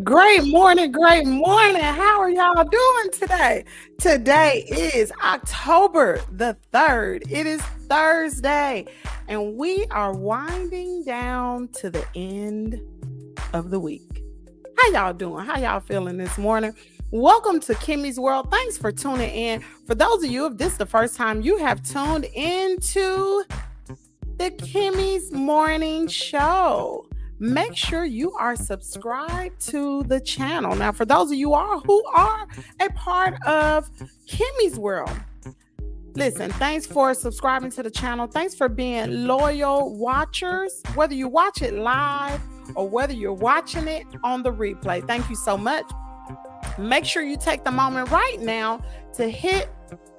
Great morning, great morning. How are y'all doing today? Today is October the 3rd. It is Thursday, and we are winding down to the end of the week. How y'all doing? How y'all feeling this morning? Welcome to Kimmy's World. Thanks for tuning in. For those of you, if this is the first time you have tuned into the Kimmy's Morning Show, make sure you are subscribed to the channel. Now, for those of you who are a part of Kimmy's World, listen, thanks for subscribing to the channel. Thanks for being loyal watchers, whether you watch it live or whether you're watching it on the replay. Thank you so much. Make sure you take the moment right now to hit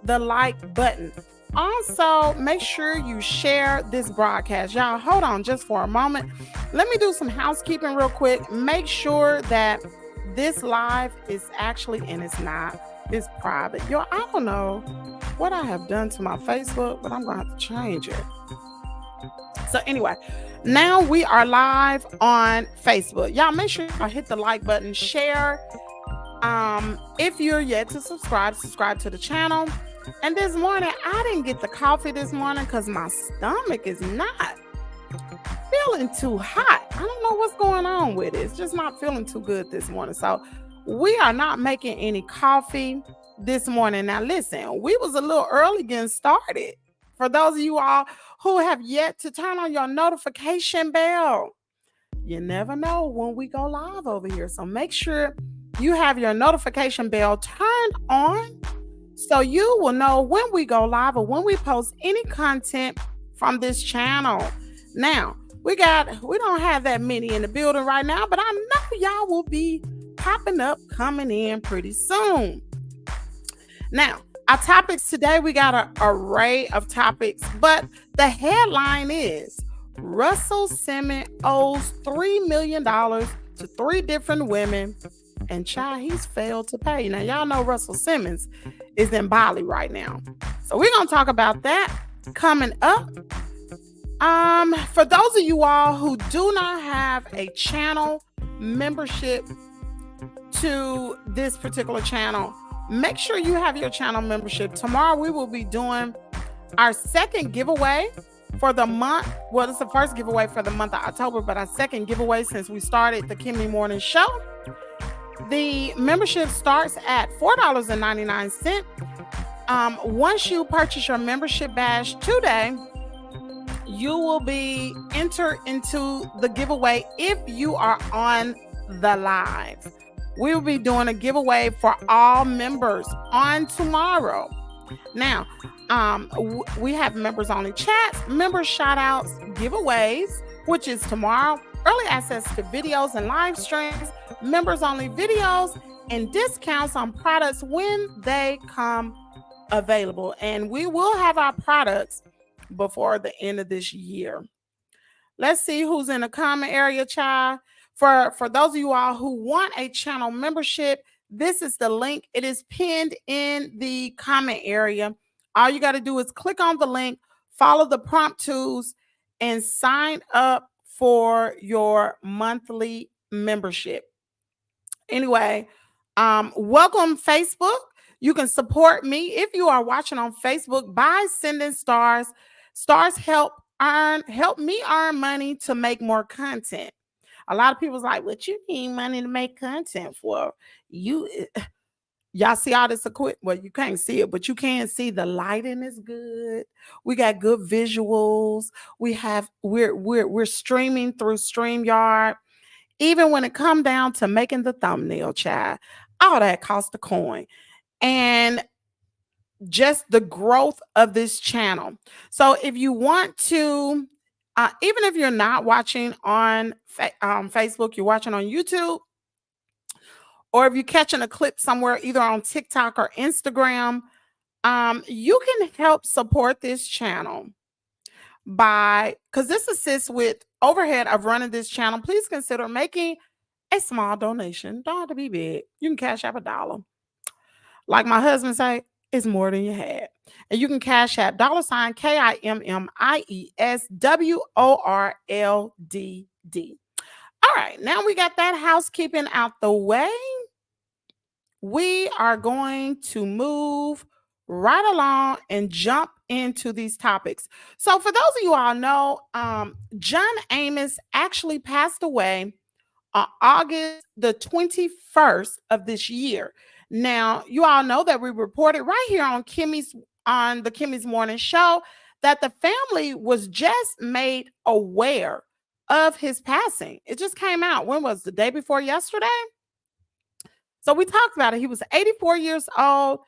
the like button. Also, make sure you share this broadcast. Y'all, hold on just for a moment. Let me do some housekeeping real quick. Make sure that this live is actually, and it's private. Yo, I don't know what I have done to my Facebook, but I'm going to have to change it. So anyway, now we are live on Facebook. Y'all, make sure you hit the like button, share. If you're yet to subscribe to the channel. And this morning, I didn't get the coffee this morning because my stomach is not feeling too hot. I don't know what's going on with it. It's just not feeling too good this morning. So we are not making any coffee this morning. Now, listen, we was a little early getting started. For those of you all who have yet to turn on your notification bell, you never know when we go live over here. So make sure you have your notification bell turned on so you will know when we go live or when we post any content from this channel. Now, we don't have that many in the building right now, but I know y'all will be popping up, coming in pretty soon. Now, our topics today, we got an array of topics, but the headline is Russell Simmons owes $3 million to three different women, and child, he's failed to pay. Now, y'all know Russell Simmons is in Bali right now. So we're gonna talk about that coming up. For those of you all who do not have a channel membership to this particular channel, make sure you have your channel membership. Tomorrow we will be doing our second giveaway for the month. Well, it's the first giveaway for the month of October, but our second giveaway since we started the Kimmy Morning Show. The membership starts at $4.99. Once you purchase your membership badge today, you will be entered into the giveaway if you are on the live. We will be doing a giveaway for all members on tomorrow. Now, we have members only chats, member shout outs, giveaways, which is tomorrow, early access to videos and live streams, members only videos, and discounts on products when they come available. And we will have our products before the end of this year. Let's see who's in the comment area, child. For those of you all who want a channel membership, this is the link. It is pinned in the comment area. All you got to do is click on the link, follow the prompt tools, and sign up for your monthly membership. Anyway, welcome Facebook. You can support me if you are watching on Facebook by sending stars. Stars help me earn money to make more content. A lot of people's like, what you need money to make content for? Y'all see all this equipment? Well, you can't see it, but you can see the lighting is good. We got good visuals. We're streaming through StreamYard. Even when it come down to making the thumbnail, child, all that costs a coin. And just the growth of this channel. So if you want to, even if you're not watching on Facebook, you're watching on YouTube, or if you're catching a clip somewhere, either on TikTok or Instagram, you can help support this channel because this assists with overhead of running this channel. Please consider making a small donation. Don't have to be big. You can cash out $1. Like my husband say, it's more than you had. And you can cash out $ KIMMIESWORLDD. All right, now we got that housekeeping out the way. We are going to move right along and jump into these topics. So for those of you all know, John Amos actually passed away on August the 21st of this year. Now, you all know that we reported right here on the Kimmy's Morning Show that the family was just made aware of his passing. It just came out. When was the day before yesterday? So we talked about it. He was 84 years old.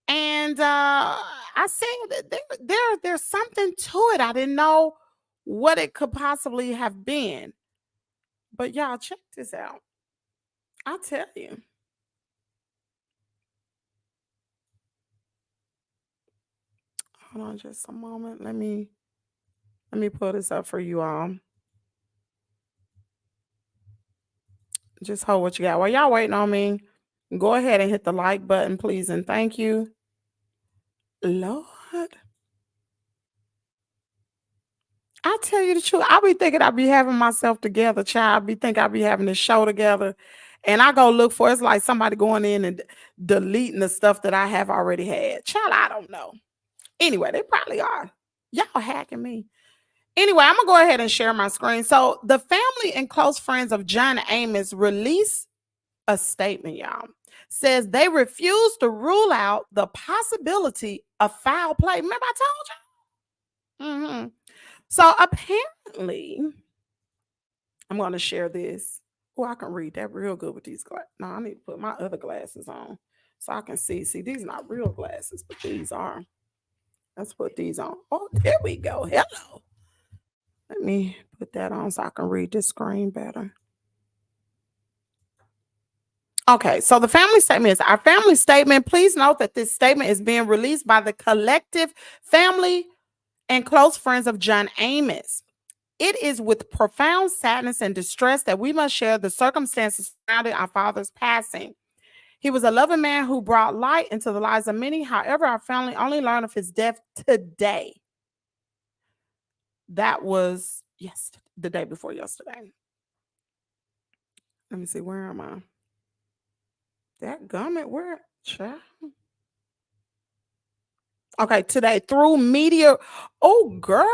And I said that there's something to it. I didn't know what it could possibly have been. But y'all, check this out. I'll tell you. Hold on just a moment. Let me pull this up for you all. Just hold what you got. While y'all waiting on me, go ahead and hit the like button, please, and thank you. Lord. I tell you the truth, I be thinking I be having myself together, child. I be thinking I be having this show together. And I go look for it's like somebody going in and deleting the stuff that I have already had. Child, I don't know. Anyway, they probably are. Y'all hacking me. Anyway, I'm going to go ahead and share my screen. So the family and close friends of John Amos released a statement, y'all. Says they refuse to rule out the possibility of foul play. Remember I told you? So apparently, I'm going to share this. Oh, I can read that real good with these glasses. No, I need to put my other glasses on. so I can see. See, these are not real glasses, but these are. Let's put these on. Oh, there we go. Hello. Let me put that on so I can read this screen better. Okay, so the family statement is our family statement. Please note that this statement is being released by the collective family and close friends of John Amos. It is with profound sadness and distress that we must share the circumstances surrounding our father's passing. He was a loving man who brought light into the lives of many. However, our family only learned of his death today. That was the day before yesterday. Let me see, where am I? That gummit, where? Child. Okay, today through media. Oh, girl.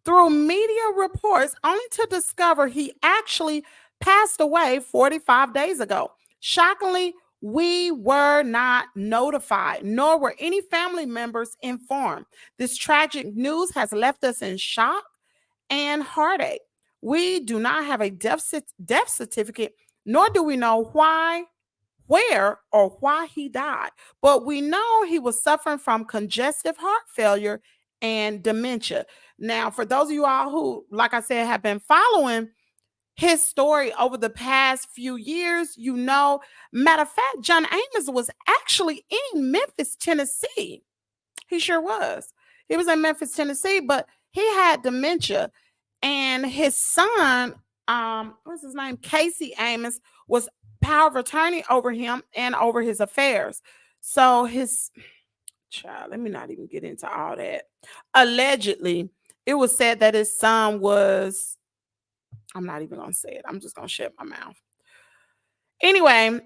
Through media reports, only to discover he actually passed away 45 days ago. Shockingly, we were not notified, nor were any family members informed. This tragic news has left us in shock and heartache. We do not have a death certificate, nor do we know why, where, or why he died. But we know he was suffering from congestive heart failure and dementia. Now, for those of you all who, like I said, have been following his story over the past few years, you know, matter of fact, John Amos was actually in Memphis, Tennessee. He sure was. He was in Memphis, Tennessee, but he had dementia. And his son, what's his name? Casey Amos, was power of attorney over him and over his affairs. So his child, let me not even get into all that. Allegedly, it was said that his son was, I'm not even gonna say it. I'm just gonna shut my mouth. Anyway,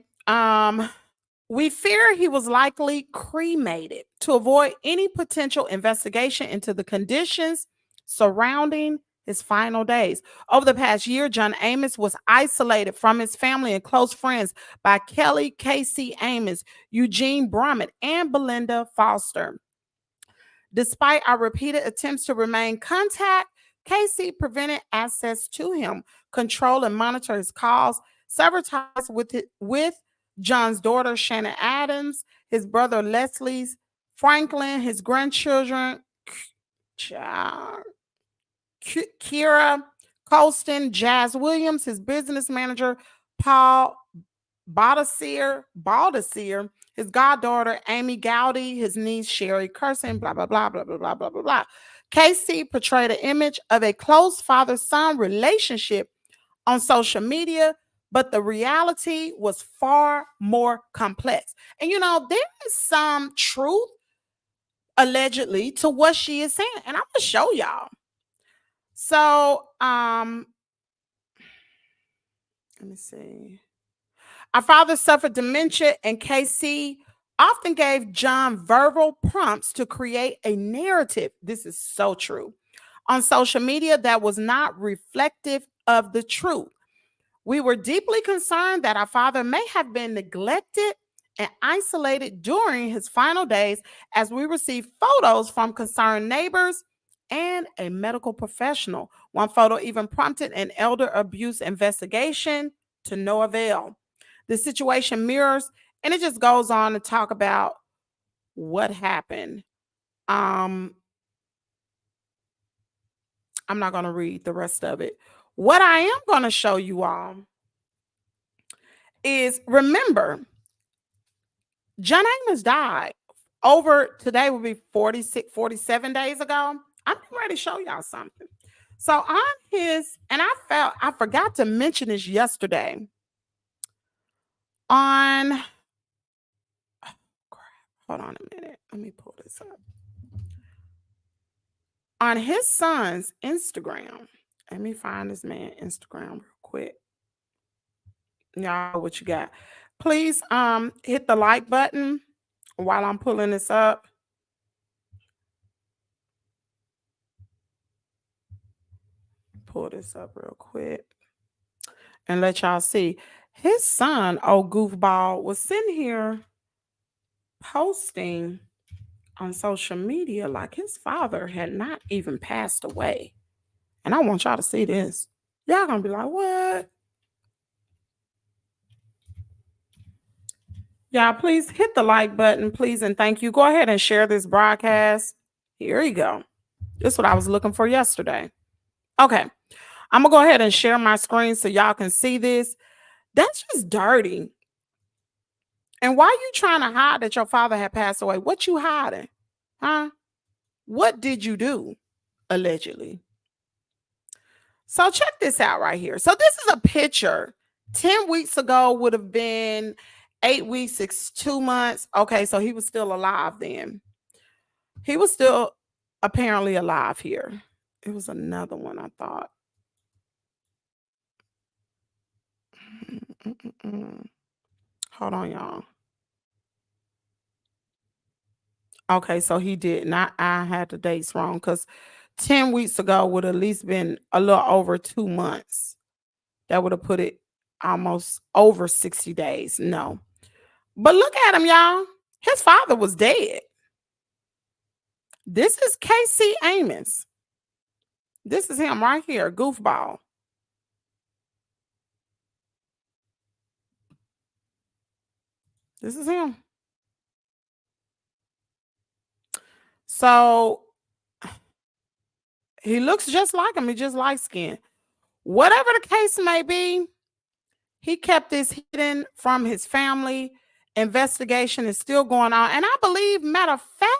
we fear he was likely cremated to avoid any potential investigation into the conditions surrounding his final days. Over the past year, John Amos was isolated from his family and close friends by Kelly Casey Amos, Eugene Brummett, and Belinda Foster. Despite our repeated attempts to remain contact, Casey prevented access to him, control and monitor his calls, severed ties with John's daughter Shannon Adams, his brother Leslie's Franklin, his grandchildren Kira Colston, Jazz Williams, his business manager Paul Baldasir, his goddaughter Amy Gowdy, his niece Sherry Curson, blah, blah, blah, blah, blah, blah, blah, blah, blah. Casey portrayed an image of a close father-son relationship on social media, but the reality was far more complex. And you know, there is some truth allegedly to what she is saying, and I'm gonna show y'all. So, let me see. Our father suffered dementia, and KC often gave John verbal prompts to create a narrative. This is so true. On social media, that was not reflective of the truth. We were deeply concerned that our father may have been neglected and isolated during his final days as we received photos from concerned neighbors and a medical professional. One photo even prompted an elder abuse investigation to no avail. The situation mirrors, and it just goes on to talk about what happened. I'm not going to read the rest of it. What I am going to show you all is, remember, John Amos died over, today will be 46, 47 days ago. I'm ready to show y'all something. So on his, and I forgot to mention this yesterday. On, oh, crap, hold on a minute. Let me pull this up. On his son's Instagram, let me find this man Instagram real quick. Y'all, what you got? Please hit the like button while I'm pulling this up. Pull this up real quick and let y'all see. His son, old goofball, was sitting here posting on social media like his father had not even passed away. And I want y'all to see this. Y'all gonna be like, what? Y'all, please hit the like button, please, and thank you. Go ahead and share this broadcast. Here you go. This is what I was looking for yesterday. Okay, I'm gonna go ahead and share my screen so y'all can see this. That's just dirty. And why you trying to hide that your father had passed away? What you hiding? Huh? What did you do? Allegedly. So check this out right here. So this is a picture. 10 weeks ago would have been 8 weeks, 2 months. Okay, so he was still alive then. He was still apparently alive here. It was another one I thought. Mm-mm-mm. Hold on, y'all. Okay, so he did not. I had the dates wrong because 10 weeks ago would have at least been a little over 2 months. That would have put it almost over 60 days. No. But look at him, y'all. His father was dead. This is Casey Amos. This is him right here, goofball. This is him. So he looks just like him. He just light skinned. Whatever the case may be, he kept this hidden from his family. Investigation is still going on. And I believe, matter of fact,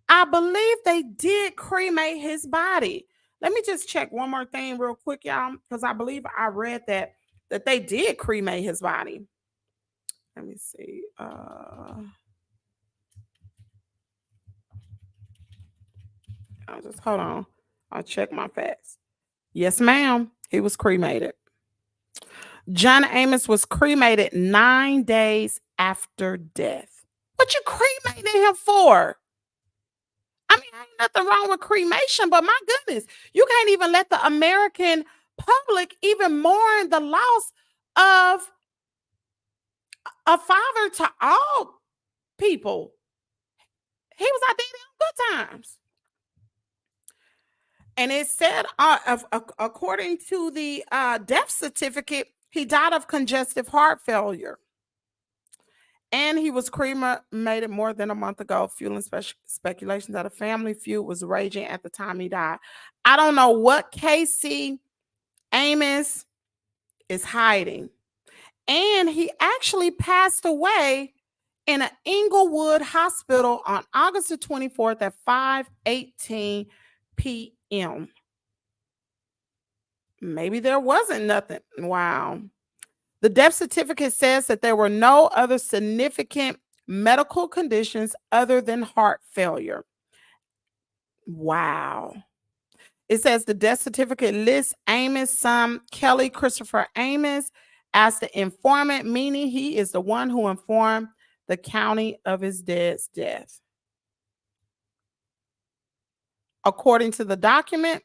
I believe they did cremate his body. Let me just check one more thing real quick, y'all, because I believe I read that they did cremate his body. Let me see. I'll just hold on. I'll check my facts. Yes, ma'am. He was cremated. John Amos was cremated 9 days after death. What you cremating him for? I mean, ain't nothing wrong with cremation, but my goodness, you can't even let the American public even mourn the loss of a father to all people. He was out there in good times. And it said, according to the death certificate, he died of congestive heart failure. And he was cremated more than a month ago, fueling speculation that a family feud was raging at the time he died. I don't know what Casey Amos is hiding. And he actually passed away in an Inglewood hospital on August the 24th at 5:18 p.m. Maybe there wasn't nothing. Wow. The death certificate says that there were no other significant medical conditions other than heart failure. Wow. It says the death certificate lists Amos' son, Kelly Christopher Amos, as the informant, meaning he is the one who informed the county of his dad's death. According to the document,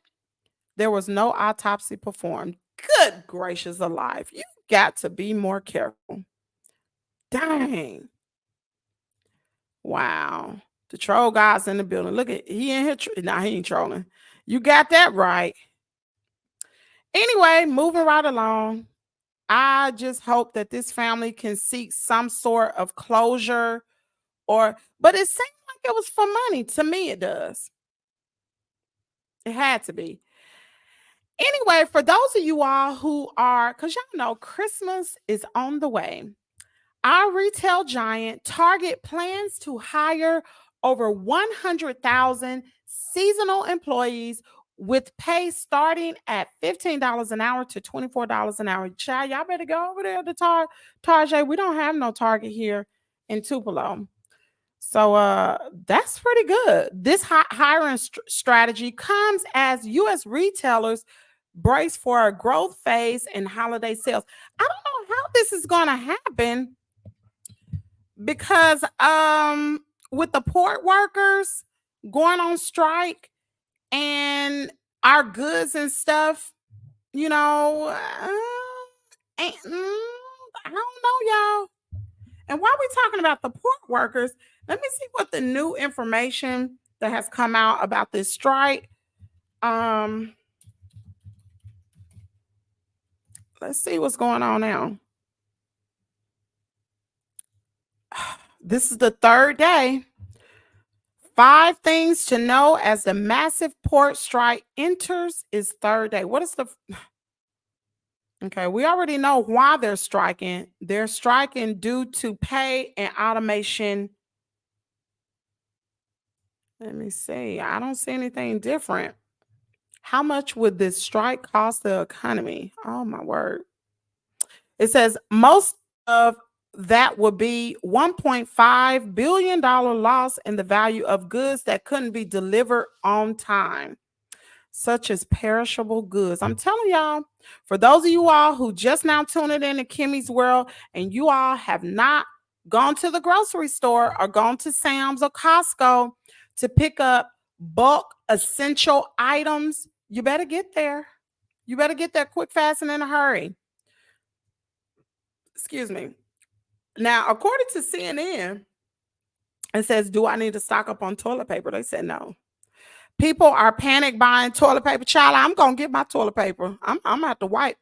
there was no autopsy performed. Good gracious alive. You got to be more careful. Dang. Wow. The troll guy's in the building. Look at he in here. Nah, he ain't trolling. You got that right. Anyway, moving right along. I just hope that this family can seek some sort of closure but it seemed like it was for money. To me, it does. It had to be. Anyway, for those of you all who are, because y'all know Christmas is on the way, our retail giant Target plans to hire over 100,000 seasonal employees with pay starting at $15 an hour to $24 an hour. Child, y'all better go over there to Target. We don't have no Target here in Tupelo. So that's pretty good. This hiring strategy comes as U.S. retailers brace for a growth phase in holiday sales. I don't know how this is going to happen because with the port workers going on strike and our goods and stuff, you know, I don't know, y'all. And while we're talking about the port workers, let me see what the new information that has come out about this strike. Let's see what's going on now. This is the third day. 5 things to know as the massive port strike enters its third day. What is the Okay, we already know why they're striking. They're striking due to pay and automation. Let me see. I don't see anything different. How much would this strike cost the economy? Oh my word. It says most of that would be $1.5 billion loss in the value of goods that couldn't be delivered on time, such as perishable goods. I'm telling y'all, for those of you all who just now tuning in to Kimmy's World and you all have not gone to the grocery store or gone to Sam's or Costco to pick up bulk essential items, you better get there. You better get there quick, fast, and in a hurry. Excuse me. Now, according to CNN, it says, do I need to stock up on toilet paper? They said no. People are panic buying toilet paper. Child, I'm gonna get my toilet paper. I'm gonna have to wipe.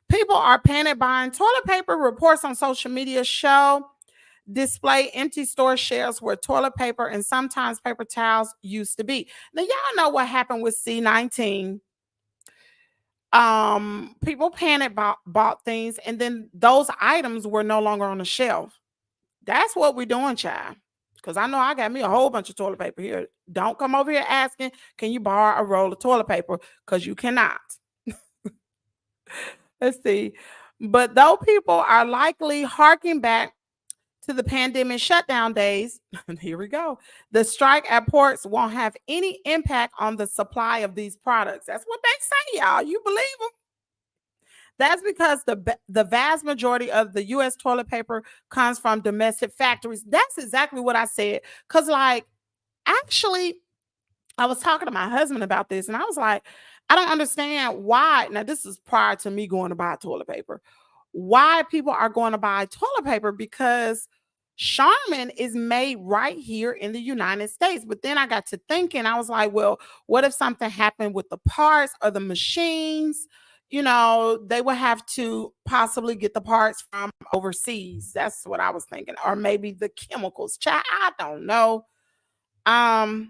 People are panic buying toilet paper. Reports on social media show display empty store shelves where toilet paper and sometimes paper towels used to be. Now, y'all know what happened with C-19. People panic bought things, and then those items were no longer on the shelf. That's what we're doing, child. Because I know I got me a whole bunch of toilet paper here. Don't come over here asking, can you borrow a roll of toilet paper? Because you cannot. Let's see. But though people are likely harking back to the pandemic shutdown days, here we go. The strike at ports won't have any impact on the supply of these products. That's what they say, y'all. You believe them? That's because the vast majority of the U.S. toilet paper comes from domestic factories. That's exactly what I said. Because, like, actually, I was talking to my husband about this, and I was like, I don't understand why. Now, this is prior to me going to buy toilet paper. Why people are going to buy toilet paper, because Charmin is made right here in the United States. But then I got to thinking, I was like, well, what if something happened with the parts or the machines? They would have to possibly get the parts from overseas. That's what I was thinking. Or maybe the chemicals. I don't know. I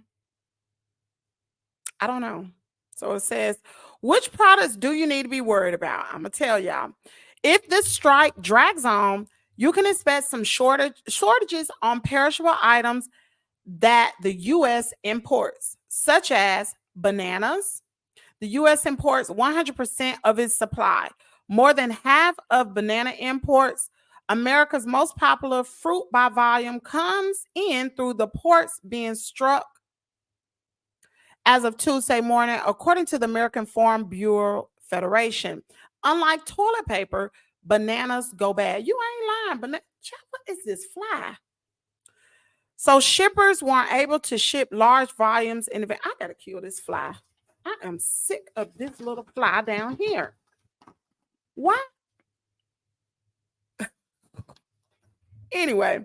don't know. So it says, which products do you need to be worried about? I'm going to tell y'all. If this strike drags on, you can expect some shortages on perishable items that the U.S. imports, such as bananas. The U.S. imports 100% of its supply. More than half of banana imports, America's most popular fruit by volume, comes in through the ports being struck as of Tuesday morning, according to the American Farm Bureau Federation. Unlike toilet paper, bananas go bad. You ain't lying. What is this fly? So shippers weren't able to ship large volumes in advance. I gotta kill this fly. I am sick of this little fly down here. What? Anyway,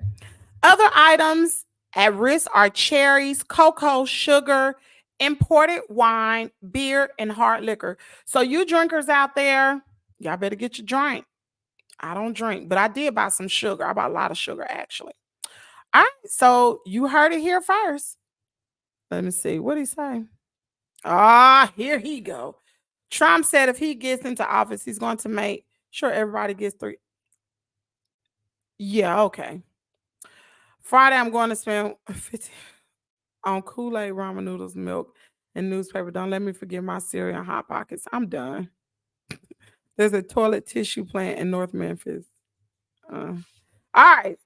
other items at risk are cherries, cocoa, sugar, imported wine, beer, and hard liquor. So you drinkers out there, y'all better get your drink. I don't drink, but I did buy some sugar. I bought a lot of sugar, actually. All right, so you heard it here first. Let me see. What did he say? Here he go. Trump said if he gets into office, he's going to make sure everybody gets 3. Yeah, okay. Friday, I'm going to spend 50 on Kool-Aid, ramen noodles, milk, and newspaper. Don't let me forget my cereal and Hot Pockets. I'm done. There's a toilet tissue plant in North Memphis. All right.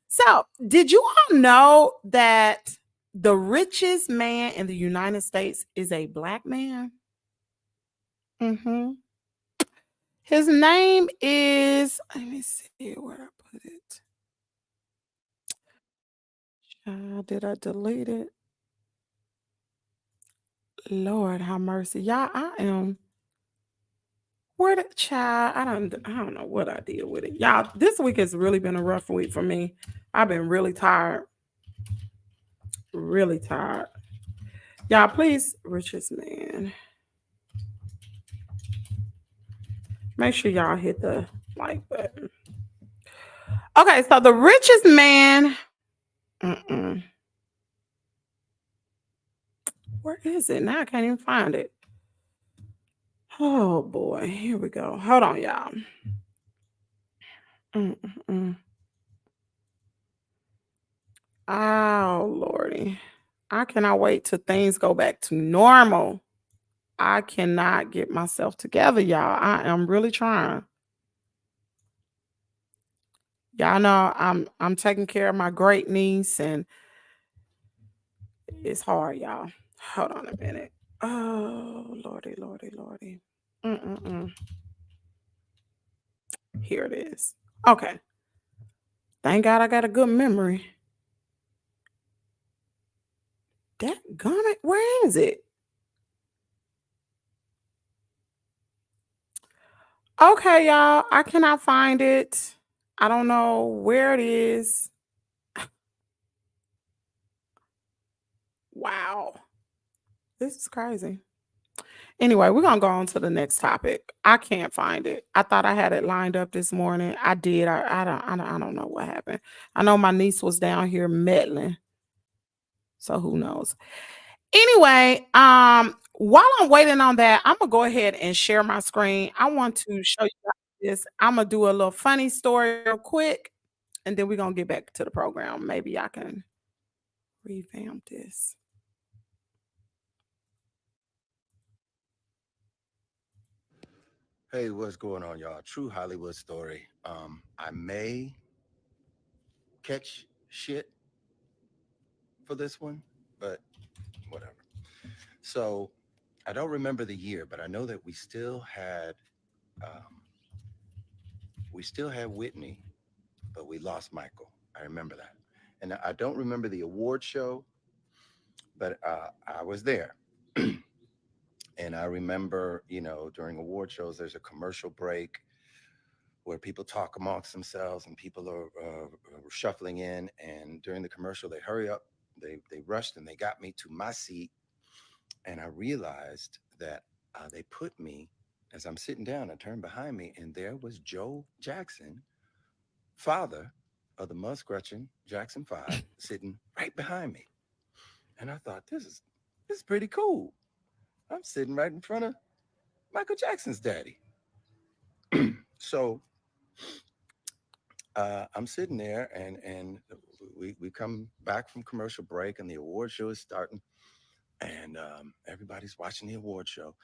So, did you all know that the richest man in the United States is a black man? Mm-hmm. His name is, let me see where I put it. Did I delete it? Lord have mercy. Y'all, I am, where the child, I don't know what I did with it. Y'all, this week has really been a rough week for me. I've been really tired. Really tired. Y'all, please, richest man. Make sure y'all hit the like button. Okay, so the richest man. Mm-mm. Where is it? Now I can't even find it. Oh boy, here we go. Hold on, y'all. Mm-mm. Oh lordy, I cannot wait till things go back to normal. I cannot get myself together, y'all. I am really trying. Y'all know I'm taking care of my great niece, and it's hard, y'all. Hold on a minute. Oh lordy, lordy, lordy. Mm-mm-mm. Here it is. Okay. Thank God I got a good memory. That gummit, where is it? Okay, y'all. I cannot find it. I don't know where it is. Wow. This is crazy. Anyway, we're gonna go on to the next topic. I can't find it. I thought I had it lined up this morning. I did. I don't know what happened. I know my niece was down here meddling. So who knows? Anyway, while I'm waiting on that, I'm gonna go ahead and share my screen. I want to show you guys this. I'm gonna do a little funny story real quick, and then we're gonna get back to the program. Maybe I can revamp this. Hey, what's going on, y'all? True Hollywood story. I may catch shit for this one, but whatever. So I don't remember the year, but I know that um, we still had Whitney, but we lost Michael. I remember that, and I don't remember the award show, but I was there. And I remember, during award shows, there's a commercial break where people talk amongst themselves and people are shuffling in. And during the commercial, they hurry up, they rushed and they got me to my seat. And I realized that they put me as I'm sitting down. I turned behind me, and there was Joe Jackson, father of the Muscatine Jackson Five, sitting right behind me. And I thought, this is pretty cool. I'm sitting right in front of Michael Jackson's daddy. So I'm sitting there, and we come back from commercial break, and the award show is starting, and everybody's watching the award show,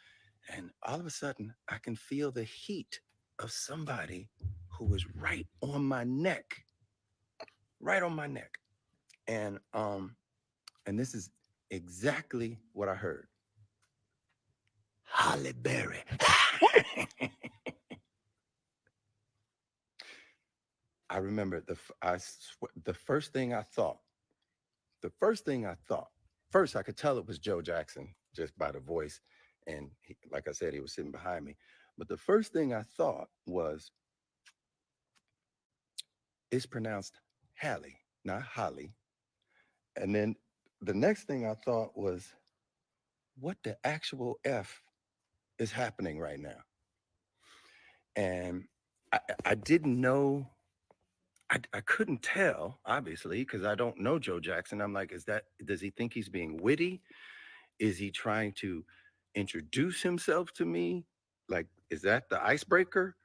and all of a sudden, I can feel the heat of somebody who was right on my neck, and this is exactly what I heard. Holly Berry. What? I remember the first thing I thought. The first thing I thought. First, I could tell it was Joe Jackson just by the voice, and like I said, he was sitting behind me. But the first thing I thought was, it's pronounced Hallie, not Holly. And then the next thing I thought was, what the actual F is happening right now? And I didn't know. I couldn't tell, obviously, because I don't know Joe Jackson. I'm like, does he think he's being witty? Is he trying to introduce himself to me? Like, is that the icebreaker?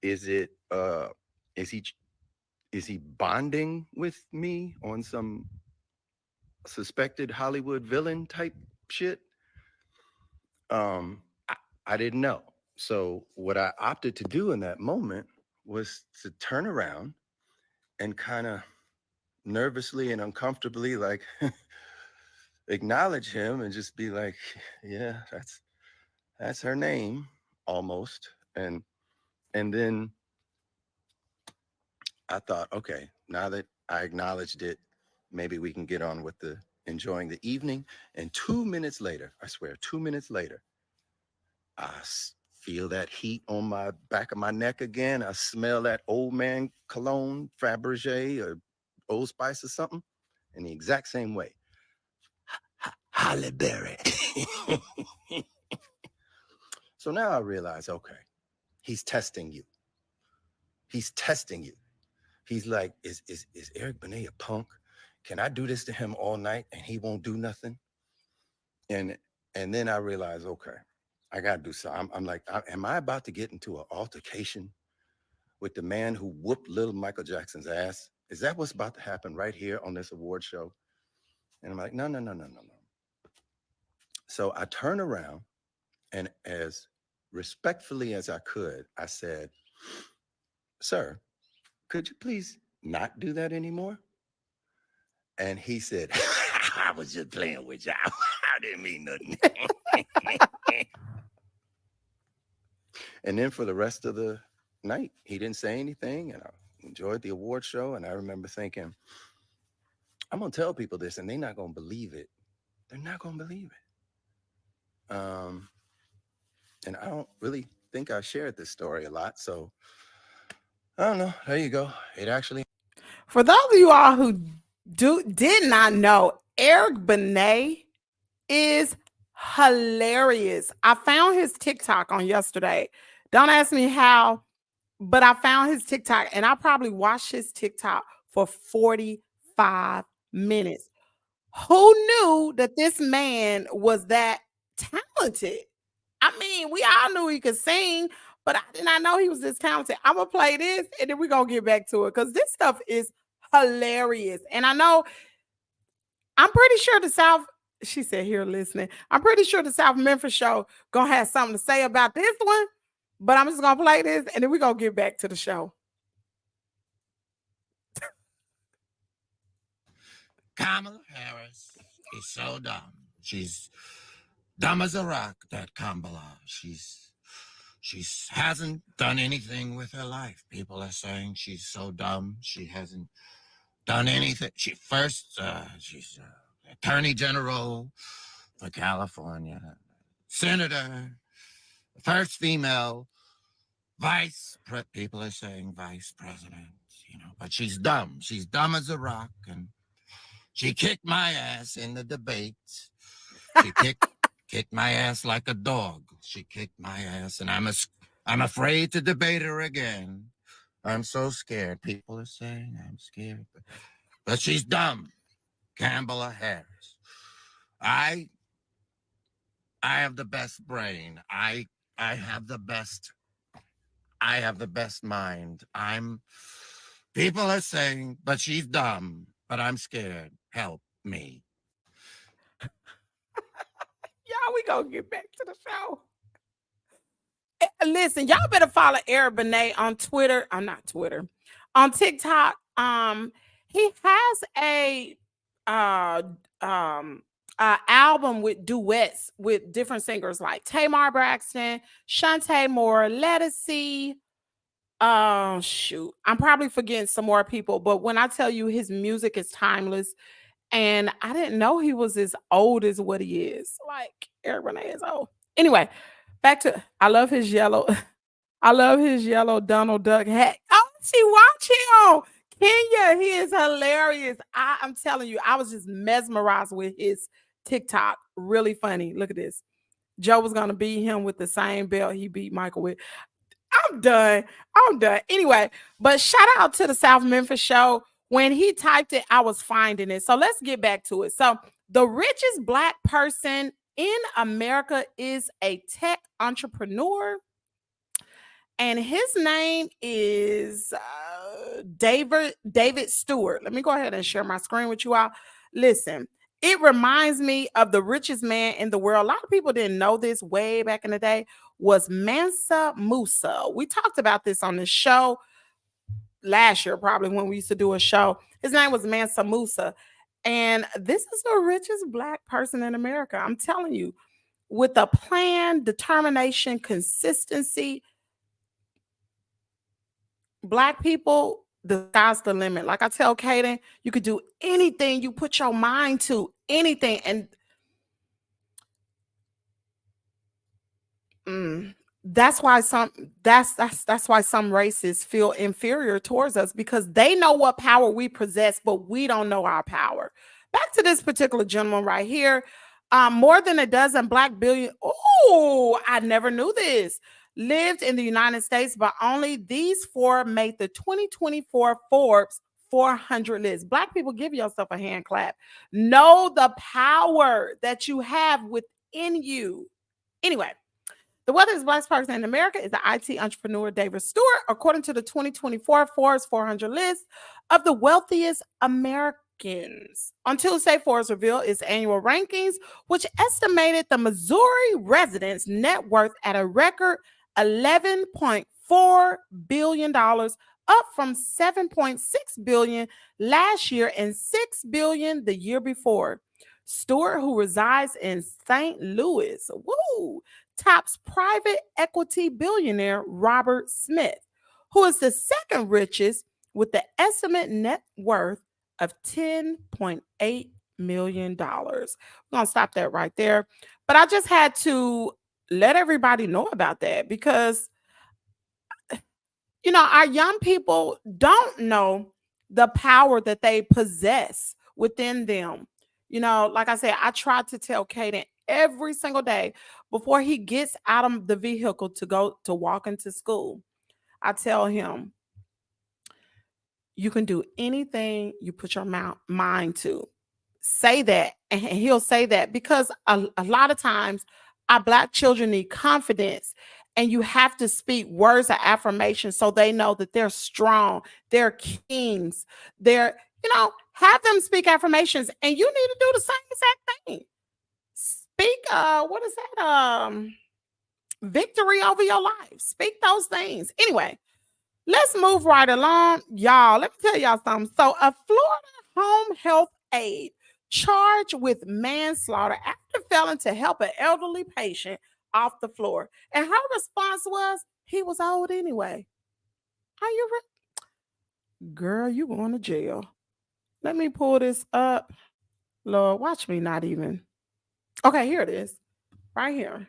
Is it is he is he bonding with me on some suspected Hollywood villain type shit? Um I, I didn't know. So what I opted to do in that moment was to turn around and kind of nervously and uncomfortably, like, acknowledge him and just be like, yeah, that's her name, almost. And then I thought, okay, now that I acknowledged it, maybe we can get on with the enjoying the evening. And 2 minutes later, I swear, 2 minutes later, feel that heat on my back of my neck again. I smell that old man cologne, Fabergé or Old Spice or something, in the exact same way. Halle Berry. So now I realize, okay, he's testing you. He's testing you. He's like, is Eric Benet a punk? Can I do this to him all night and he won't do nothing? And and then I realized, okay, I gotta do something. I'm like, am I about to get into an altercation with the man who whooped little Michael Jackson's ass? Is that what's about to happen right here on this award show? And I'm like, no, no, no, no, no, no. So I turn around and as respectfully as I could, I said, sir, could you please not do that anymore? And he said, I was just playing with y'all. I didn't mean nothing. And then for the rest of the night, he didn't say anything. And I enjoyed the award show. And I remember thinking, I'm going to tell people this and they're not going to believe it. They're not going to believe it. And I don't really think I shared this story a lot. So I don't know. There you go. It actually. For those of you all who did not know, Eric Benet is hilarious. I found his TikTok on yesterday. Don't ask me how, but I found his TikTok and I probably watched his TikTok for 45 minutes. Who knew that this man was that talented? I mean, we all knew he could sing, but I did not know he was this talented. I'm gonna play this and then we're gonna get back to it because this stuff is hilarious. And I know I'm pretty sure the South, she said here listening, I'm pretty sure the South Memphis show gonna have something to say about this one, but I'm just gonna play this and then we're gonna get back to the show. Kamala Harris is so dumb. She's dumb as a rock, that Kamala. She hasn't done anything with her life. People are saying she's so dumb. She hasn't done anything. She's Attorney General for California, Senator, first female people are saying vice president, but she's dumb. She's dumb as a rock, and she kicked my ass in the debates. She kicked my ass like a dog. She kicked my ass, and I'm afraid to debate her again. I'm so scared. People are saying I'm scared, but she's dumb. Kamala Harris. I have the best brain. I have the best. I have the best mind. People are saying, but she's dumb. But I'm scared. Help me. Y'all, we gonna get back to the show. Listen, y'all better follow Eric Benet on Twitter. I'm not Twitter. On TikTok. He has a uh um album with duets with different singers like Tamar Braxton, Shantae Moore, Lettucey. Oh shoot. I'm probably forgetting some more people, but when I tell you his music is timeless, and I didn't know he was as old as what he is. Like Eric Benet is old. Anyway, back to I love his yellow. I love his yellow Donald Duck hat. Oh, she watch him. Kenya, he is hilarious. I'm telling you, I was just mesmerized with his TikTok. Really funny. Look at this. Joe was gonna beat him with the same belt he beat Michael with. I'm done. I'm done. Anyway, but shout out to the South Memphis show. When he typed it, I was finding it. So let's get back to it. So the richest Black person in America is a tech entrepreneur. And his name is David Stewart. Let me go ahead and share my screen with you all. Listen, it reminds me of the richest man in the world. A lot of people didn't know this way back in the day. Was Mansa Musa. We talked about this on the show last year, probably when we used to do a show. His name was Mansa Musa. And this is the richest Black person in America. I'm telling you, with a plan, determination, consistency, Black people, the sky's the limit. Like I tell Kaden, you could do anything you put your mind to, anything. And that's why that's why some races feel inferior towards us, because they know what power we possess, but we don't know our power. Back to this particular gentleman right here. More than a dozen Black billion. Oh, I never knew this. lived in the United States, but only these four made the 2024 Forbes 400 list. Black people, give yourself a hand clap. Know the power that you have within you. Anyway, the wealthiest black person in America is the IT entrepreneur David Stewart, according to the 2024 Forbes 400 list of the wealthiest Americans. On Tuesday, Forbes revealed its annual rankings, which estimated the Missouri resident's net worth at a record $11.4 billion, up from $7.6 billion last year and $6 billion the year before. Stewart, who resides in St. Louis, tops private equity billionaire Robert Smith, who is the second richest with the estimate net worth of $10.8 million. We're going to stop that right there. But I just had to let everybody know about that because, our young people don't know the power that they possess within them. Like I said, I try to tell Caden every single day before he gets out of the vehicle to go to walk into school. I tell him, you can do anything you put your mind to. Say that, and he'll say that because a lot of times our Black children need confidence, and you have to speak words of affirmation so they know that they're strong, they're kings, have them speak affirmations, and you need to do the same exact thing. Speak, what is that? Victory over your life. Speak those things. Anyway, let's move right along. Y'all, let me tell y'all something. So a Florida home health aide charged with manslaughter after failing to help an elderly patient off the floor. And her response was, he was old anyway. Are you girl, you going to jail. Let me pull this up. Lord, watch me not even. Okay, here it is. Right here.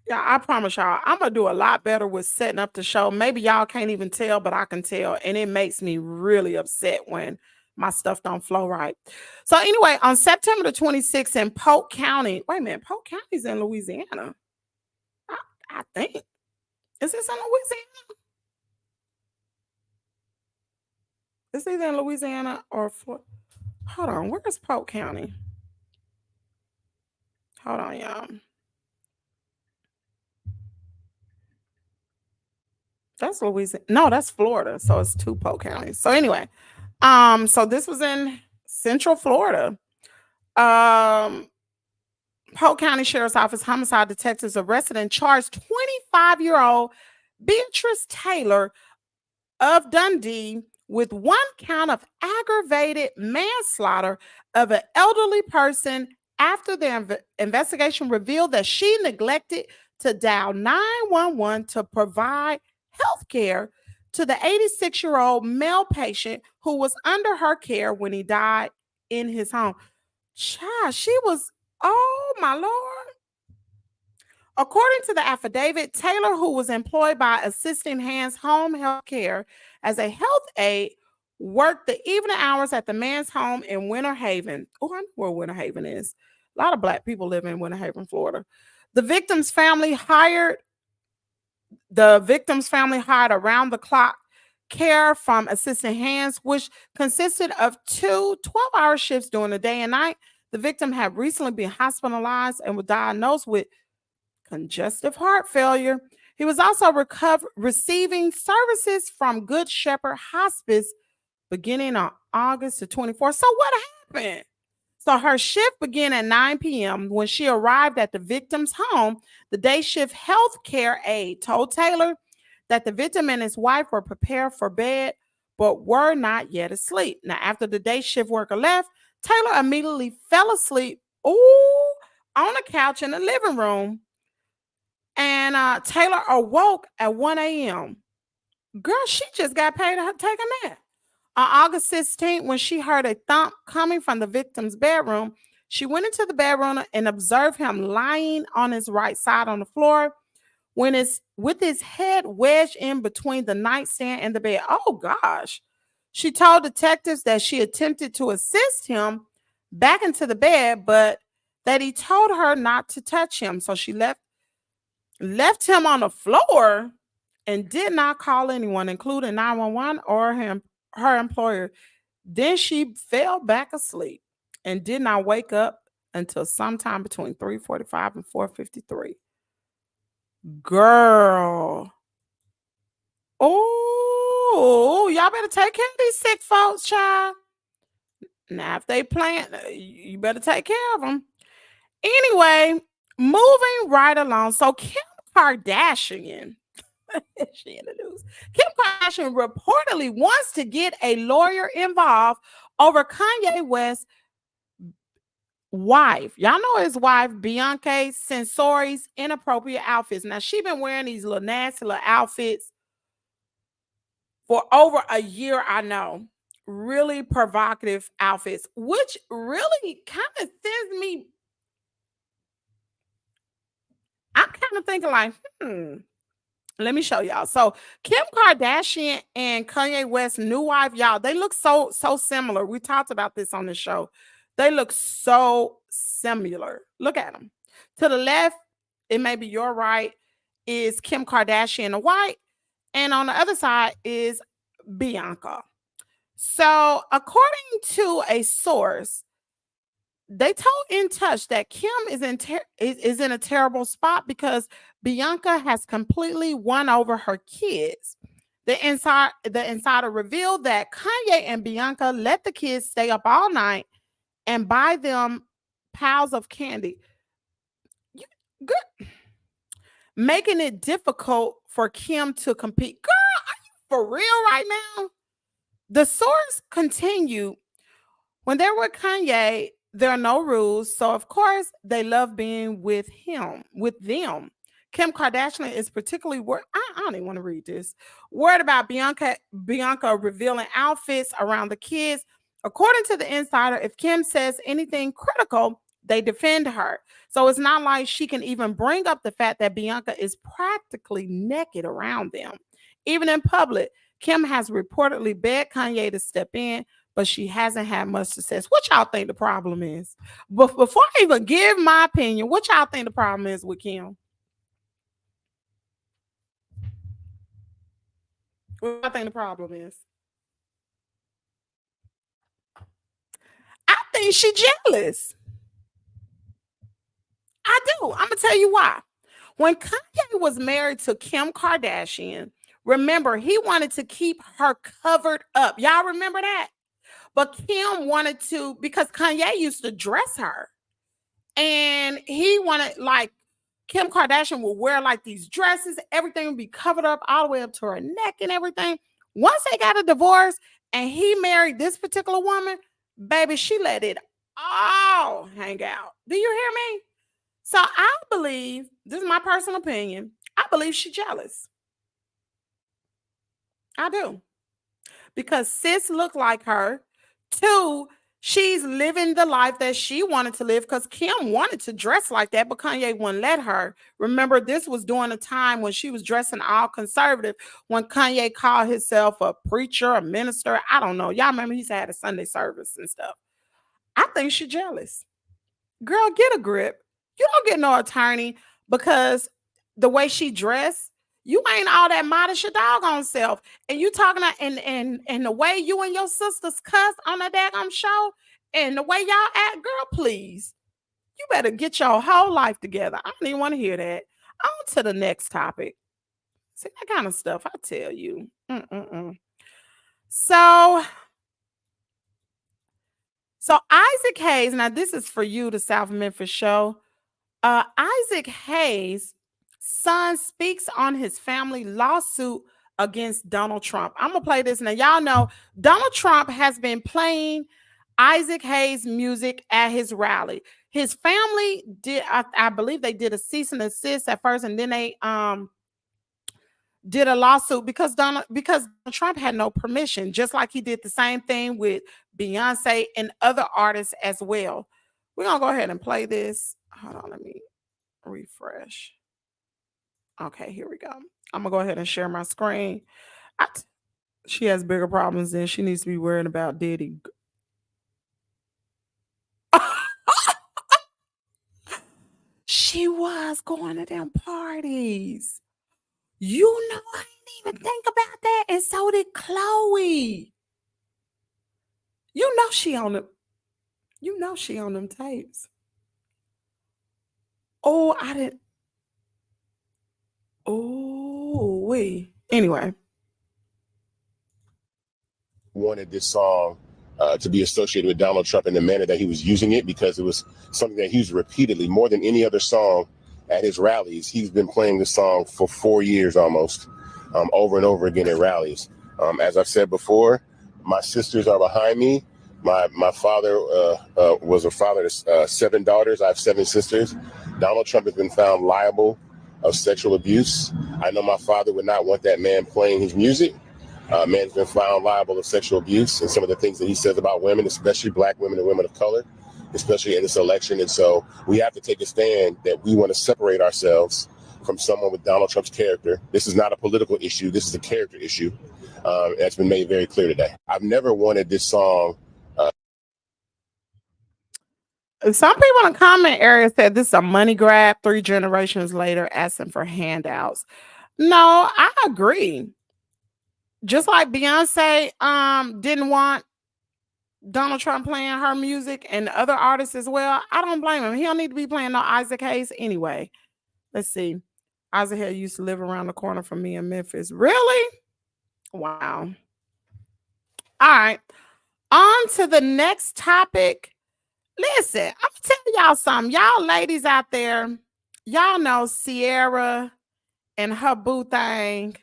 Yeah, I promise y'all, I'm going to do a lot better with setting up the show. Maybe y'all can't even tell, but I can tell. And it makes me really upset when my stuff don't flow right. So anyway, on September the 26th in Polk County, wait a minute, Polk County's in Louisiana. I think. Is this in Louisiana? It's either in Louisiana or Florida. Hold on, where's Polk County? Hold on, y'all. That's Louisiana. No, that's Florida. So it's two Polk counties. So anyway, so this was in Central Florida. Polk County Sheriff's Office homicide detectives arrested and charged 25-year-old Beatrice Taylor of Dundee with one count of aggravated manslaughter of an elderly person after the investigation revealed that she neglected to dial 911 to provide health care to the 86-year-old male patient who was under her care when he died in his home. Child, she was, oh my Lord. According to the affidavit, Taylor, who was employed by Assisting Hands Home Health Care as a health aide, worked the evening hours at the man's home in Winter Haven. Oh, I know where Winter Haven is. A lot of Black people live in Winter Haven, Florida. The victim's family hired around-the-clock care from Assisting Hands, which consisted of two 12-hour shifts during the day and night. The victim had recently been hospitalized and was diagnosed with congestive heart failure. He was also receiving services from Good Shepherd Hospice beginning on August the 24th. So what happened? So her shift began at 9 p.m. When she arrived at the victim's home, the day shift health care aide told Taylor that the victim and his wife were prepared for bed, but were not yet asleep. Now, after the day shift worker left, Taylor immediately fell asleep on a couch in the living room. And Taylor awoke at 1 a.m. Girl, she just got paid to take a nap. On August 16th, when she heard a thump coming from the victim's bedroom, she went into the bedroom and observed him lying on his right side on the floor with his head wedged in between the nightstand and the bed. Oh, gosh. She told detectives that she attempted to assist him back into the bed, but that he told her not to touch him. So she left left him on the floor and did not call anyone, including 911 or her employer. Then she fell back asleep and did not wake up until sometime between 3:45 and 4:53. Girl. Oh, y'all better take care of these sick folks, child. Now, if they playing, you better take care of them. Anyway, moving right along. So Kim Kardashian, she in the news. Kim Kardashian reportedly wants to get a lawyer involved over Kanye West's wife. Y'all know his wife, Bianca Censori's inappropriate outfits. Now, she been wearing these little nasty little outfits for over a year, I know. Really provocative outfits, which really kind of sends me. I'm kind of thinking like, let me show y'all. So Kim Kardashian and Kanye West's new wife, y'all, they look so similar. We talked about this on the show. They look so similar. Look at them. To the left, it may be your right, is Kim Kardashian, the white, and on the other side is Bianca. So, according to a source, they told In Touch that Kim is in a terrible spot because Bianca has completely won over her kids. The insider revealed that Kanye and Bianca let the kids stay up all night and buy them piles of candy. You, good, making it difficult for Kim to compete. Girl, are you for real right now? The source continued, when they're with Kanye, there are no rules. So, of course, they love being with them. Kim Kardashian is particularly worried. I don't even want to read this. Worried about Bianca revealing outfits around the kids. According to the insider, if Kim says anything critical, they defend her. So it's not like she can even bring up the fact that Bianca is practically naked around them. Even in public, Kim has reportedly begged Kanye to step in, but she hasn't had much success. What y'all think the problem is? But before I even give my opinion, what y'all think the problem is with Kim? What I think the problem is? I think she jealous. I do. I'm gonna tell you why. When Kanye was married to Kim Kardashian, remember he wanted to keep her covered up. Y'all remember that? But Kim wanted to, because Kanye used to dress her. And he wanted, like, Kim Kardashian would wear like these dresses, everything would be covered up all the way up to her neck and everything. Once they got a divorce and he married this particular woman, baby, she let it all hang out. Do you hear me? So I believe, this is my personal opinion, I believe she's jealous. I do. Because sis looked like her. Two, she's living the life that she wanted to live because Kim wanted to dress like that, but Kanye wouldn't let her. Remember, this was during a time when she was dressing all conservative, when Kanye called himself a preacher, a minister. I don't know. Y'all remember he had a Sunday service and stuff. I think she's jealous. Girl, get a grip. You don't get no attorney because the way she dressed, you ain't all that modest your doggone self. And you talking about, and the way you and your sisters cuss on that daggone show and the way y'all act, girl, please. You better get your whole life together. I don't even want to hear that. On to the next topic. See that kind of stuff, I tell you. So Isaac Hayes, now this is for you, the South Memphis show. Isaac Hayes' son speaks on his family lawsuit against Donald Trump. I'm gonna play this now. Y'all know Donald Trump has been playing Isaac Hayes music at his rally. His family did, I believe they did a cease and desist at first, and then they did a lawsuit because Donald Trump had no permission, just like he did the same thing with Beyonce and other artists as well. We're gonna go ahead and play this. Hold on, let me refresh. Okay, here we go. I'm gonna go ahead and share my screen. She has bigger problems than she needs to be worrying about Diddy. She was going to them parties. You know, I didn't even think about that. And so did Chloe. You know she on the she on them tapes. Oh, I didn't. Oh, wait. Anyway. Wanted this song to be associated with Donald Trump in the manner that he was using it, because it was something that he used repeatedly, more than any other song at his rallies. He's been playing this song for 4 years almost, over and over again at rallies. As I've said before, my sisters are behind me. My father was a father to 7 daughters. I have 7 sisters. Donald Trump has been found liable of sexual abuse. I know my father would not want that man playing his music. Man's been found liable of sexual abuse, and some of the things that he says about women, especially black women and women of color, especially in this election. And so we have to take a stand that we want to separate ourselves from someone with Donald Trump's character. This is not a political issue. This is a character issue. That's been made very clear today. I've never wanted this song. Some people in the comment area said this is a money grab 3 generations later, asking for handouts. No, I agree. Just like Beyonce didn't want Donald Trump playing her music and other artists as well, I don't blame him. He don't need to be playing no Isaac Hayes anyway. Let's see. Isaac Hayes used to live around the corner from me in Memphis. Really? Wow. All right. On to the next topic. Listen, I'm going to tell y'all something. Y'all ladies out there, y'all know Sierra and her boo thing.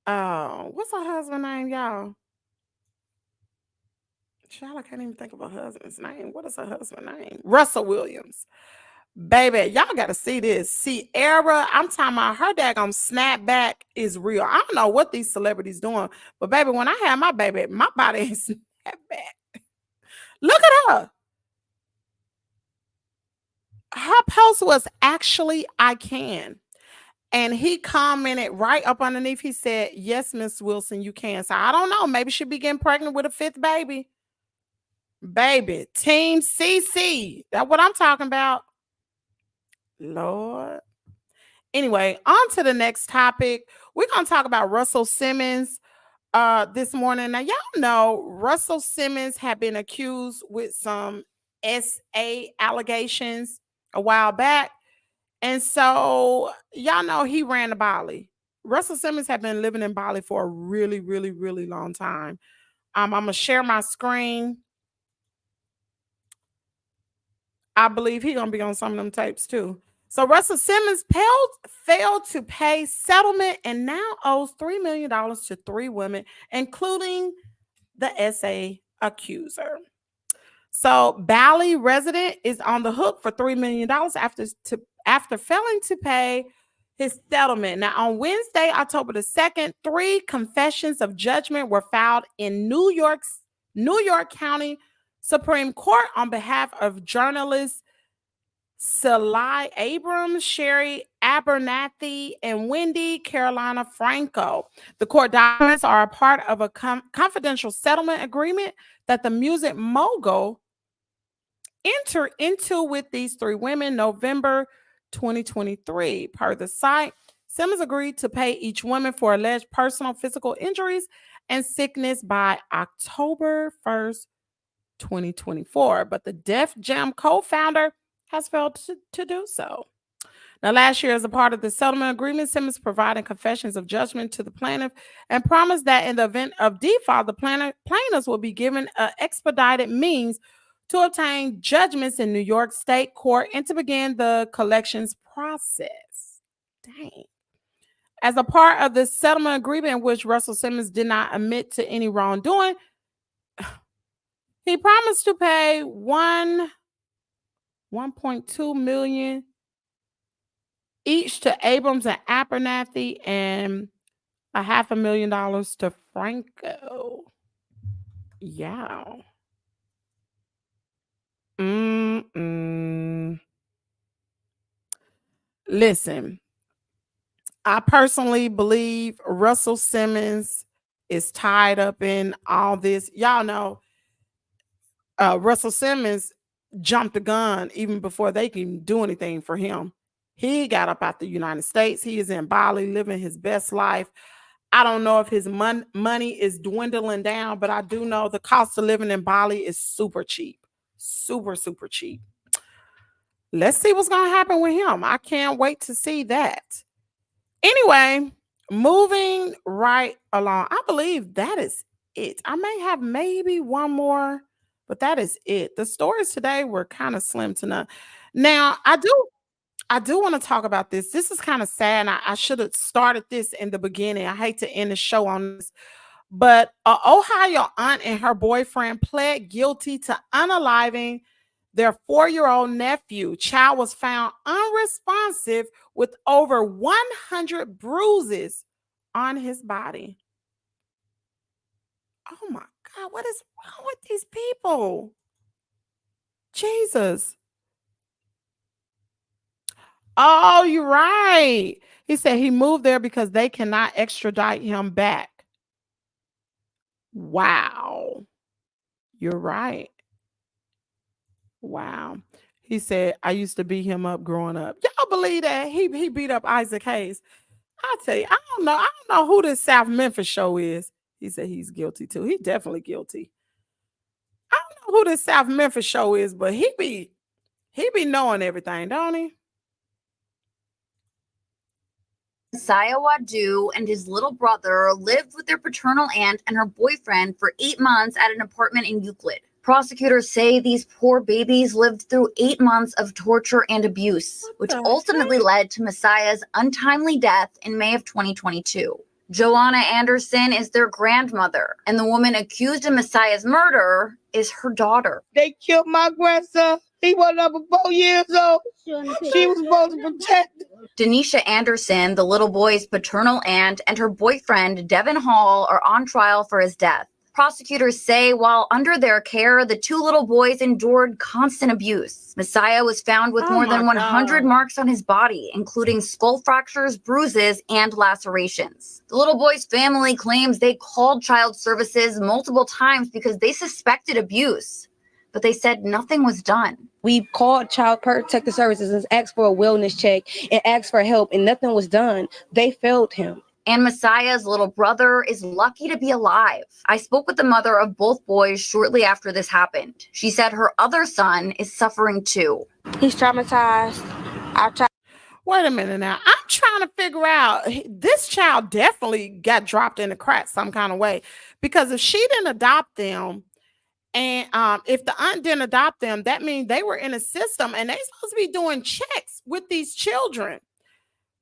What's her husband's name, y'all? Child, I can't even think of her husband's name. What is her husband's name? Russell Williams. Baby, y'all got to see this. Sierra, I'm talking about her daggone snapback is real. I don't know what these celebrities doing, but baby, when I had my baby, my body is snapback. Look at her. Her post was actually, I can. And he commented right up underneath. He said, yes, Miss Wilson, you can. So I don't know. Maybe she'll be getting pregnant with a 5th baby. Baby, Team CC. That's what I'm talking about. Lord. Anyway, on to the next topic. We're going to talk about Russell Simmons this morning. Now, y'all know Russell Simmons had been accused with some SA allegations a while back. And so, y'all know he ran to Bali. Russell Simmons had been living in Bali for a really, really, really long time. I'm going to share my screen. I believe he's going to be on some of them tapes too. So Russell Simmons failed to pay settlement and now owes $3 million to 3 women, including the SA accuser. So Bali resident is on the hook for $3 million after failing to pay his settlement. Now, on Wednesday, October the 2nd, 3 confessions of judgment were filed in New York County Supreme Court on behalf of journalists Salai Abrams, Sherry Abernathy, and Wendy Carolina Franco. The court documents are a part of a confidential settlement agreement that the music mogul entered into with these 3 women November 2023. Per the site, Simmons agreed to pay each woman for alleged personal physical injuries and sickness by October 1st, 2024. But the Def Jam co-founder has failed to do so. Now, last year, as a part of the settlement agreement, Simmons provided confessions of judgment to the plaintiff and promised that in the event of default, the plaintiffs will be given an expedited means to obtain judgments in New York State Court and to begin the collections process. Dang. As a part of this settlement agreement in which Russell Simmons did not admit to any wrongdoing, he promised to pay $1.2 million each to Abrams and Abernathy and $500,000 to Franco. Yeah. Listen, I personally believe Russell Simmons is tied up in all this. Y'all know Russell Simmons jumped the gun even before they can do anything for him. He got up out the United States. He is in Bali living his best life. I don't know if his money is dwindling down, but I do know the cost of living in Bali is super cheap. Super, super cheap. Let's see what's going to happen with him. I can't wait to see that. Anyway, moving right along. I believe that is it. I may have maybe one more, but that is it. The stories today were kind of slim to none. Now, I do want to talk about this. This is kind of sad. I should have started this in the beginning. I hate to end the show on this, but Ohio aunt and her boyfriend pled guilty to unaliving their 4-year-old nephew. Child was found unresponsive with over 100 bruises on his body. Oh my God, what is wrong with these people? Jesus. Oh, you're right. He said he moved there because they cannot extradite him back. Wow. You're right. Wow. He said, I used to beat him up growing up. Y'all believe that? He beat up Isaac Hayes. I tell you, I don't know who this South Memphis show is. He said he's guilty too. He definitely guilty. I don't know who this South Memphis show is, but he be knowing everything, don't he? Messiah Wadu and his little brother lived with their paternal aunt and her boyfriend for 8 months at an apartment in Euclid. Prosecutors say these poor babies lived through 8 months of torture and abuse, which ultimately led to Messiah's untimely death in May of 2022. Joanna Anderson is their grandmother, and the woman accused of Messiah's murder is her daughter. They killed my grandson. He wasn't up 4 years old. She was supposed to protect him. Denisha Anderson, the little boy's paternal aunt, and her boyfriend, Devin Hall, are on trial for his death. Prosecutors say while under their care, the 2 little boys endured constant abuse. Messiah was found with more than 100 marks on his body, including skull fractures, bruises, and lacerations. The little boy's family claims they called child services multiple times because they suspected abuse, but they said nothing was done. We called Child Protective Services and asked for a wellness check and asked for help, and nothing was done. They failed him. And Messiah's little brother is lucky to be alive. I spoke with the mother of both boys shortly after this happened. She said her other son is suffering too. He's traumatized. Wait a minute now. I'm trying to figure out, this child definitely got dropped in the cracks some kind of way, because if she didn't adopt them, and if the aunt didn't adopt them, that means they were in a system and they supposed to be doing checks with these children,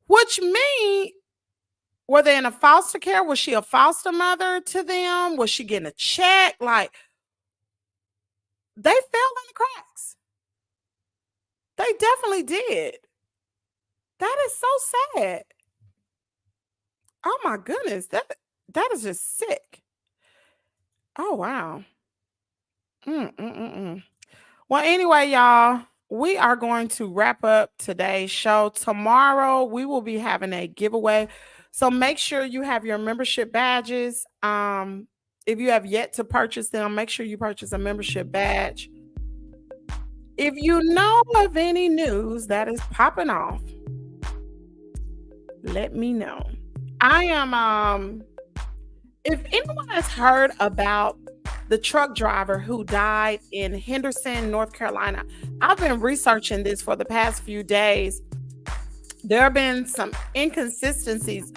which means, were they in a foster care? Was she a foster mother to them? Was she getting a check? Like, they fell in the cracks. They definitely did. That is so sad. Oh my goodness. That is just sick. Oh, wow. Well, anyway, y'all, we are going to wrap up today's show. Tomorrow, we will be having a giveaway. So make sure you have your membership badges. If you have yet to purchase them, make sure you purchase a membership badge. If you know of any news that is popping off, let me know. I am, if anyone has heard about the truck driver who died in Henderson, North Carolina, I've been researching this for the past few days. There have been some inconsistencies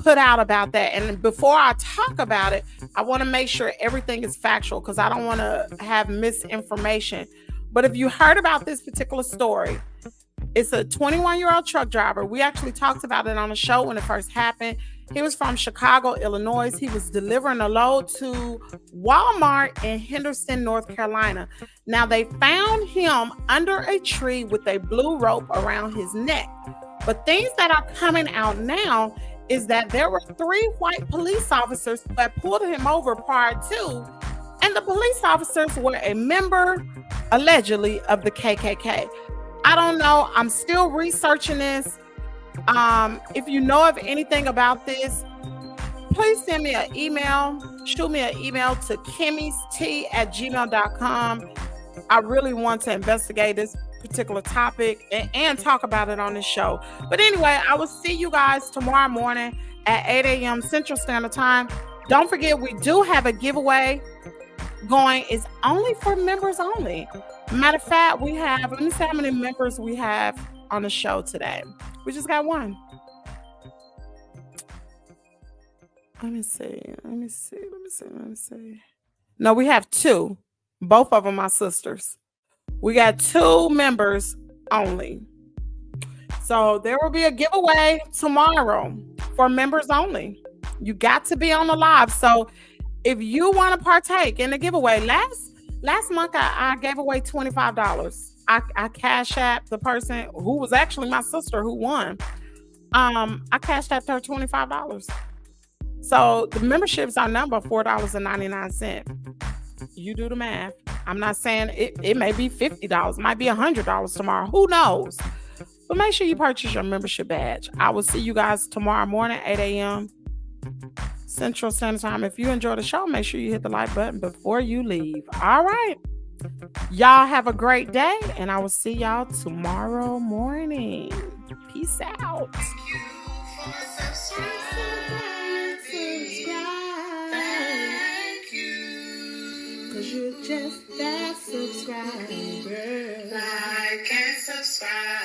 put out about that. And before I talk about it, I want to make sure everything is factual because I don't want to have misinformation. But if you heard about this particular story, it's a 21-year-old truck driver. We actually talked about it on the show when it first happened. He was from Chicago, Illinois. He was delivering a load to Walmart in Henderson, North Carolina. Now, they found him under a tree with a blue rope around his neck. But things that are coming out now is that there were 3 white police officers that pulled him over prior to, and the police officers were a member, allegedly, of the KKK. I don't know. I'm still researching this. If you know of anything about this, please send me an email. Shoot me an email to kimmyst@gmail.com. I really want to investigate this particular topic and talk about it on this show. But anyway, I will see you guys tomorrow morning at 8 a.m. Central Standard Time. Don't forget, we do have a giveaway going. It's only for members only. Matter of fact, we have, let me see how many members we have on the show today. We just got one. Let me see. No, we have two. Both of them are sisters. We got 2 members only. So there will be a giveaway tomorrow for members only. You got to be on the live. So if you want to partake in the giveaway, last month I gave away $25. I cash apped the person who was actually my sister who won. I cashed apped her $25. So the memberships are number $4.99. You do the math. I'm not saying it may be $50, might be $100 tomorrow. Who knows? But make sure you purchase your membership badge. I will see you guys tomorrow morning, 8 a.m. Central Standard Time. If you enjoy the show, make sure you hit the like button before you leave. All right. Y'all have a great day, and I will see y'all tomorrow morning. Peace out. Cause you're just that subscriber. Like and subscribe.